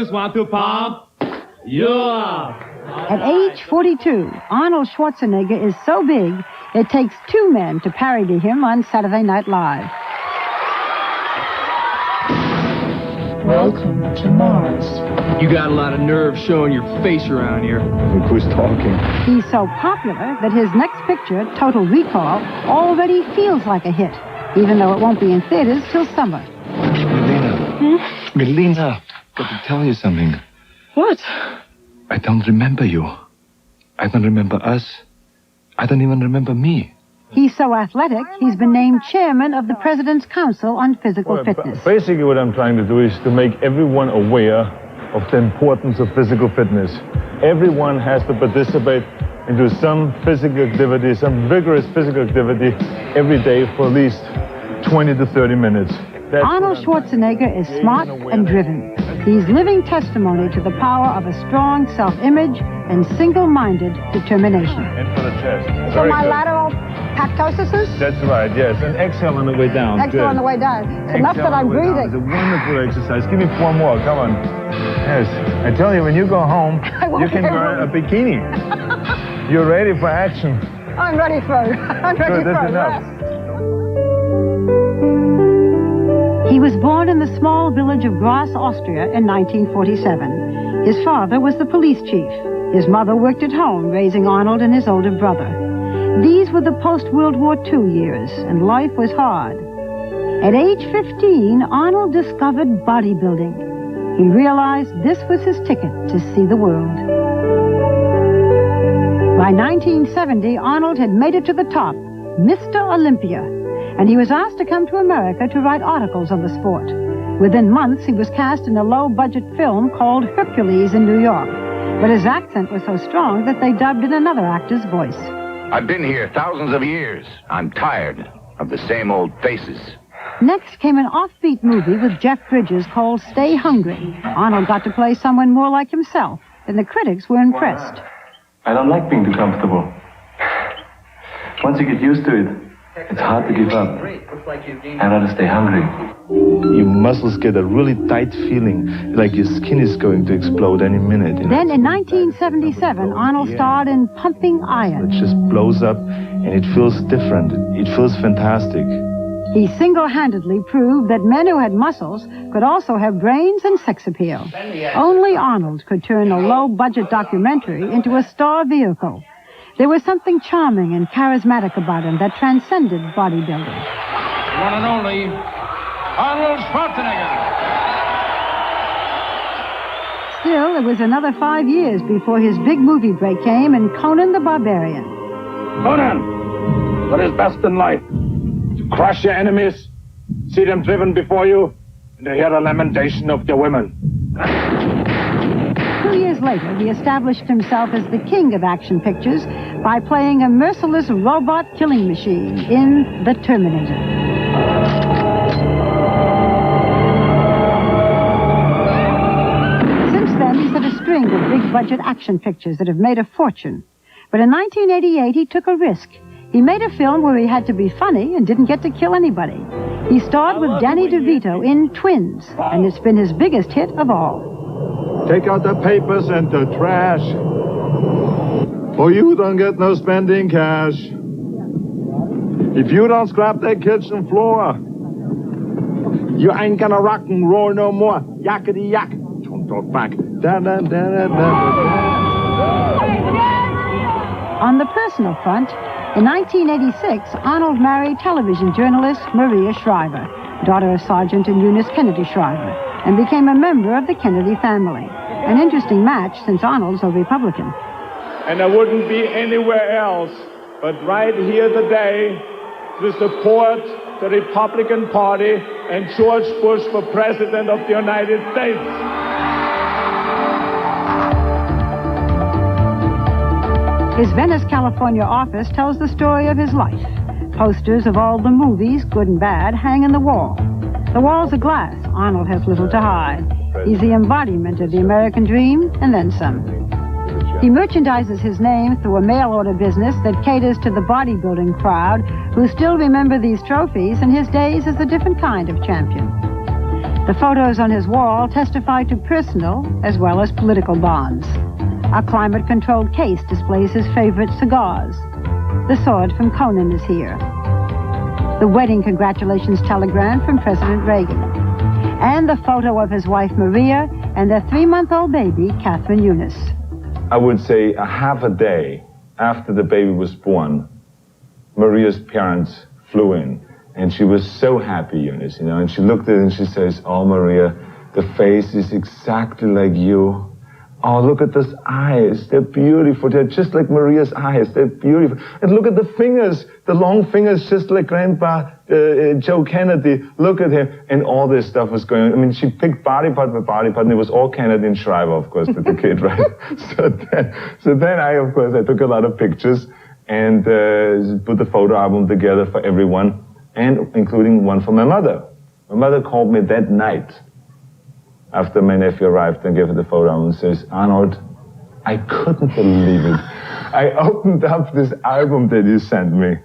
just want to pump you up. At age 42, Arnold Schwarzenegger is so big, it takes 2 men to parody him on Saturday Night Live. Welcome to Mars. You got a lot of nerve showing your face around here. Look who's talking. He's so popular that his next picture, Total Recall, already feels like a hit, even though it won't be in theaters till summer. Melina, got to tell you something. What? I don't remember you. I don't remember us. I don't even remember me. He's so athletic, he's been named chairman of the President's Council on Physical Fitness. Basically what I'm trying to do is to make everyone aware of the importance of physical fitness. Everyone has to participate into some physical activity, some vigorous physical activity every day for at least 20 to 30 minutes. Arnold Schwarzenegger is smart and driven. He's living testimony to the power of a strong self-image and single-minded determination. And for the chest. For my lateral pectosis? That's right, yes. And exhale on the way down. Exhale on the way down. It's enough that I'm breathing. It's a wonderful exercise. Give me 4 more. Come on. Yes. I tell you, when you go home, you can wear a bikini. You're ready for action. I'm ready for it. I'm ready for it. Enough. He was born in the small village of Graz, Austria in 1947. His father was the police chief. His mother worked at home, raising Arnold and his older brother. These were the post-World War II years, and life was hard. At age 15, Arnold discovered bodybuilding. He realized this was his ticket to see the world. By 1970, Arnold had made it to the top, Mr. Olympia, and he was asked to come to America to write articles on the sport. Within months, he was cast in a low-budget film called Hercules in New York, but his accent was so strong that they dubbed in another actor's voice. I've been here thousands of years. I'm tired of the same old faces. Next came an offbeat movie with Jeff Bridges called Stay Hungry. Arnold got to play someone more like himself, and the critics were impressed. I don't like being too comfortable. Once you get used to it, it's hard to give up. I'd rather stay hungry. Your muscles get a really tight feeling, like your skin is going to explode any minute. You know? Then in 1977, Arnold starred in Pumping Iron. It just blows up, and it feels different. It feels fantastic. He single-handedly proved that men who had muscles could also have brains and sex appeal. Only Arnold could turn a low-budget documentary into a star vehicle. There was something charming and charismatic about him that transcended bodybuilding. One and only Arnold Schwarzenegger. Still, it was another 5 years before his big movie break came in Conan the Barbarian. Conan, what is best in life? To crush your enemies, see them driven before you, and to hear the lamentation of your women. 2 years later, he established himself as the king of action pictures by playing a merciless robot killing machine in The Terminator. Since then, he's had a string of big-budget action pictures that have made a fortune. But in 1988, he took a risk. He made a film where he had to be funny and didn't get to kill anybody. He starred with Danny DeVito in Twins, and it's been his biggest hit of all. Take out the papers and the trash, or you don't get no spending cash. If you don't scrap that kitchen floor, you ain't gonna rock and roll no more. Yakety yak. Don't talk back. On the personal front, in 1986, Arnold married television journalist Maria Shriver, daughter of Sergeant and Eunice Kennedy Shriver, and became a member of the Kennedy family. An interesting match since Arnold's a Republican. And I wouldn't be anywhere else but right here today to support the Republican Party and George Bush for President of the United States. His Venice, California office tells the story of his life. Posters of all the movies, good and bad, hang in the wall. The walls are glass. Arnold has little to hide. He's the embodiment of the American dream, and then some. He merchandises his name through a mail-order business that caters to the bodybuilding crowd who still remember these trophies in his days as a different kind of champion. The photos on his wall testify to personal as well as political bonds. A climate-controlled case displays his favorite cigars. The sword from Conan is here. The wedding congratulations telegram from President Reagan. And the photo of his wife Maria and their 3-month-old baby, Catherine Eunice. I would say a half a day after the baby was born, Maria's parents flew in. And she was so happy, Eunice, you know, and she looked at it and she says, "Oh, Maria, the face is exactly like you. Oh, look at those eyes. They're beautiful. They're just like Maria's eyes. They're beautiful. And look at the fingers, the long fingers, just like Grandpa Joe Kennedy. Look at him." And all this stuff was going on. I mean, she picked body part by body part, and it was all Kennedy and Shriver, of course, with the kid, right? So then I took a lot of pictures and put the photo album together for everyone, and including one for my mother. My mother called me that night after my nephew arrived and gave her the photo album and says, "Arnold, I couldn't believe it. I opened up this album that you sent me,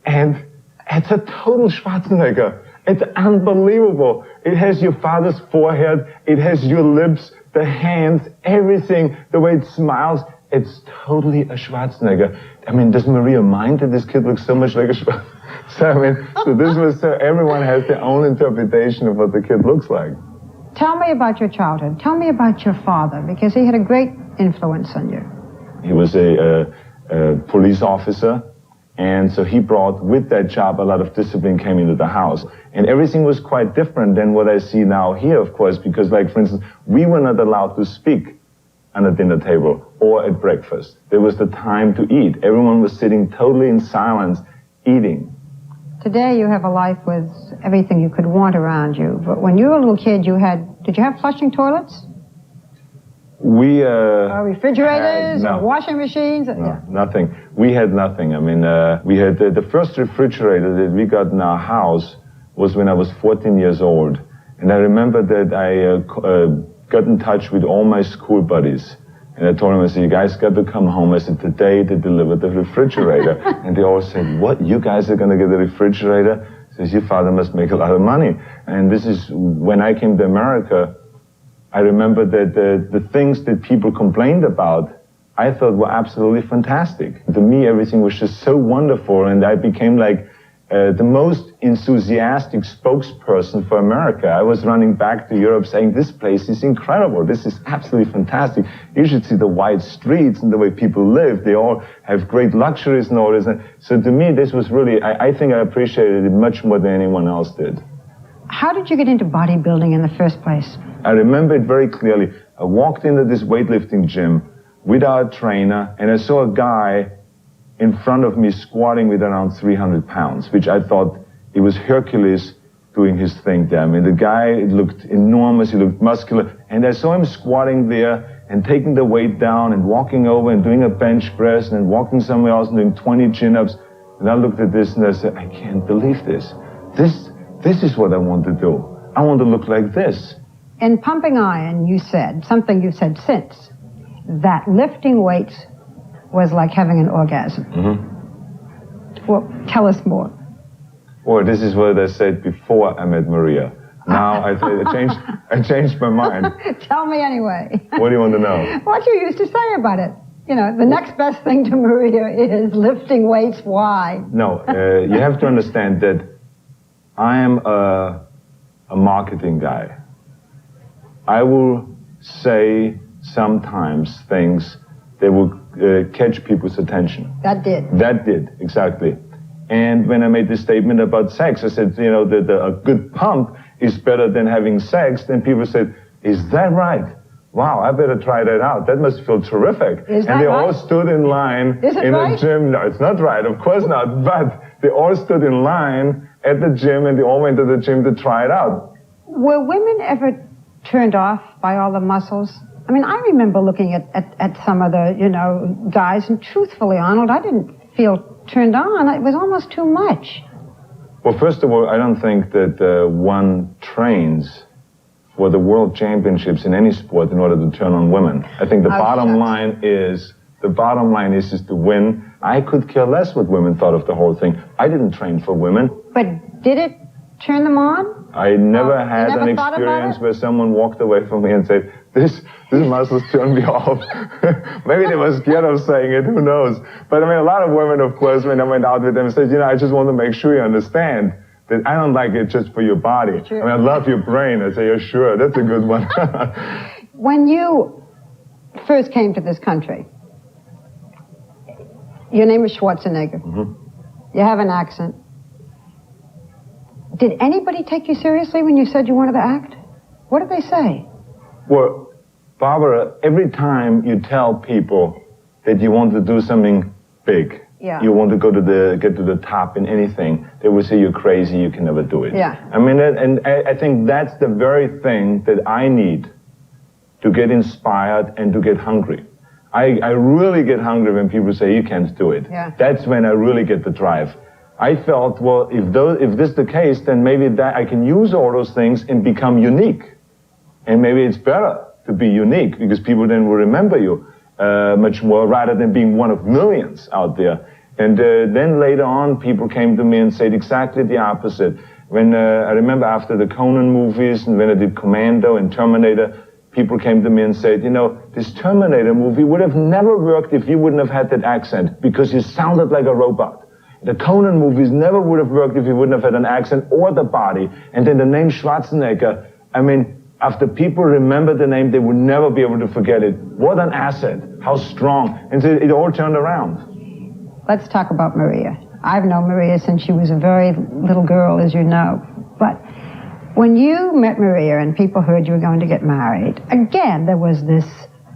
and it's a total Schwarzenegger. It's unbelievable. It has your father's forehead, it has your lips, the hands, everything, the way it smiles. It's totally a Schwarzenegger. I mean, does Maria mind that this kid looks so much like a Schwarzenegger?" So this was, everyone has their own interpretation of what the kid looks like. Tell me about your childhood. Tell me about your father, because he had a great influence on you. He was a police officer, and so he brought, with that job, a lot of discipline came into the house. And everything was quite different than what I see now here, of course, because, like, for instance, we were not allowed to speak on a dinner table or at breakfast. There was the time to eat. Everyone was sitting totally in silence, eating. Today you have a life with everything you could want around you, but when you were a little kid, did you have flushing toilets? We, refrigerators, no. or washing machines? No, nothing. We had nothing. I mean, we had, the first refrigerator that we got in our house was when I was 14 years old. And I remember that I got in touch with all my school buddies. And I told them, I said, "You guys got to come home." I said, "Today they delivered the refrigerator." And they all said, "What? You guys are going to get a refrigerator?" I says, "Your father must make a lot of money." And this is, when I came to America, I remember that the things that people complained about, I thought were absolutely fantastic. To me, everything was just so wonderful, and I became like the most enthusiastic spokesperson for America. I was running back to Europe saying, "This place is incredible. This is absolutely fantastic. You should see the wide streets and the way people live. They all have great luxuries and all this." So to me, this was really, I think I appreciated it much more than anyone else did. How did you get into bodybuilding in the first place? I remember it very clearly. I walked into this weightlifting gym without a trainer, and I saw a guy in front of me squatting with around 300 pounds, which I thought it was Hercules doing his thing there. I mean, the guy, it looked enormous, he looked muscular, and I saw him squatting there and taking the weight down and walking over and doing a bench press and then walking somewhere else and doing 20 chin-ups. And I looked at this and I said, "I can't believe this. This is what I want to do. I want to look like this." In Pumping Iron, you said, something you've said since, that lifting weights was like having an orgasm. Mm-hmm. Well, tell us more. Well, this is what I said before I met Maria. Now I changed my mind. Tell me anyway. What do you want to know? What you used to say about it. You know, the next best thing to Maria is lifting weights. Why? No, you have to understand that I am a marketing guy. I will say sometimes things that will catch people's attention. That did. That did, exactly. And when I made this statement about sex, I said, you know, that a good pump is better than having sex. Then people said, "Is that right? Wow, I better try that out. That must feel terrific." And they all stood in line in a gym. No, it's not right, of course not. But they all stood in line at the gym, and they all went to the gym to try it out. Were women ever turned off by all the muscles? I mean, I remember looking at some of the, you know, guys, and truthfully, Arnold, I didn't feel turned on. It was almost too much. Well, first of all, I don't think that one trains for the world championships in any sport in order to turn on women. I think the bottom line is to win. I could care less what women thought of the whole thing. I didn't train for women. But did it turn them on? I never had never an thought about experience it? where someone walked away from me and said, this muscles turn me off. Maybe they were scared of saying it, who knows. But I mean, a lot of women, of course, when I went out with them, said, I just want to make sure you understand that I don't like it just for your body. Sure. I mean, I love your brain. I say, yeah, sure, that's a good one. When you first came to this country, your name is Schwarzenegger. Mm-hmm. You have an accent. Did anybody take you seriously when you said you wanted to act? What did they say? Well, Barbara, every time you tell people that you want to do something big, you want to get to the top in anything, they will say you're crazy, you can never do it. Yeah. I mean, and I think that's the very thing that I need to get inspired and to get hungry. I really get hungry when people say you can't do it. Yeah. That's when I really get the drive. I felt, well, if this is the case, then maybe that I can use all those things and become unique. And maybe it's better to be unique because people then will remember you much more rather than being one of millions out there. And then later on, people came to me and said exactly the opposite. When I remember after the Conan movies and when I did Commando and Terminator, people came to me and said, this Terminator movie would have never worked if you wouldn't have had that accent because you sounded like a robot. The Conan movies never would have worked if you wouldn't have had an accent or the body. And then the name Schwarzenegger, I mean, after people remember the name, they would never be able to forget it. What an asset. How strong. And so it all turned around. Let's talk about Maria. I've known Maria since she was a very little girl, as you know. But when you met Maria and people heard you were going to get married, again, there was this,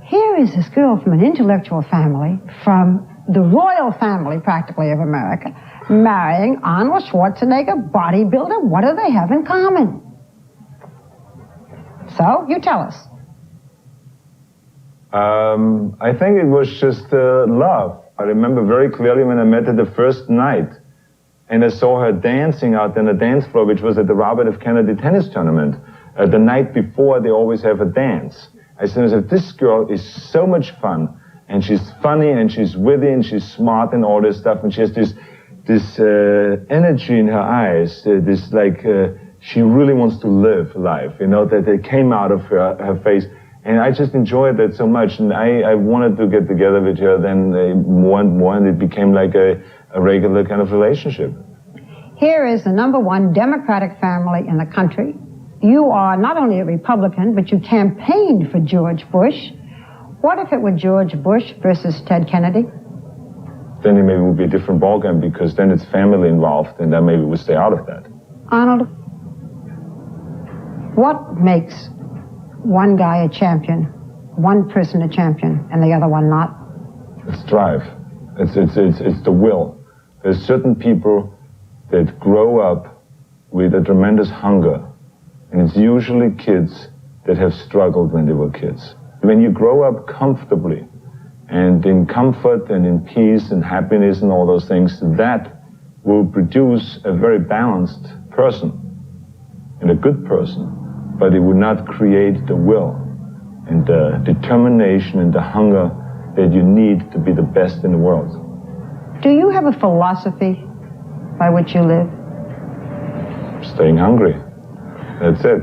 here is this girl from an intellectual family, from the royal family, practically, of America, marrying Arnold Schwarzenegger, bodybuilder. What do they have in common? So, you tell us. I think it was just love. I remember very clearly when I met her the first night, and I saw her dancing out on the dance floor, which was at the Robert F. Kennedy tennis tournament. The night before, they always have a dance. I said, this girl is so much fun. And she's funny, and she's witty, and she's smart, and all this stuff. And she has this energy in her eyes, she really wants to live life, that it came out of her face. And I just enjoyed that so much. And I wanted to get together with her then more and more, and it became like a regular kind of relationship. Here is the #1 Democratic family in the country. You are not only a Republican, but you campaigned for George Bush. What if it were George Bush versus Ted Kennedy? Then it maybe would be a different ballgame because then it's family involved, and then maybe we'll stay out of that. Arnold, what makes one guy a champion, one person a champion, and the other one not? It's drive. It's the will. There's certain people that grow up with a tremendous hunger, and it's usually kids that have struggled when they were kids. When you grow up comfortably and in comfort and in peace and happiness and all those things, that will produce a very balanced person and a good person, but it will not create the will and the determination and the hunger that you need to be the best in the world. Do you have a philosophy by which you live? Staying hungry. That's it.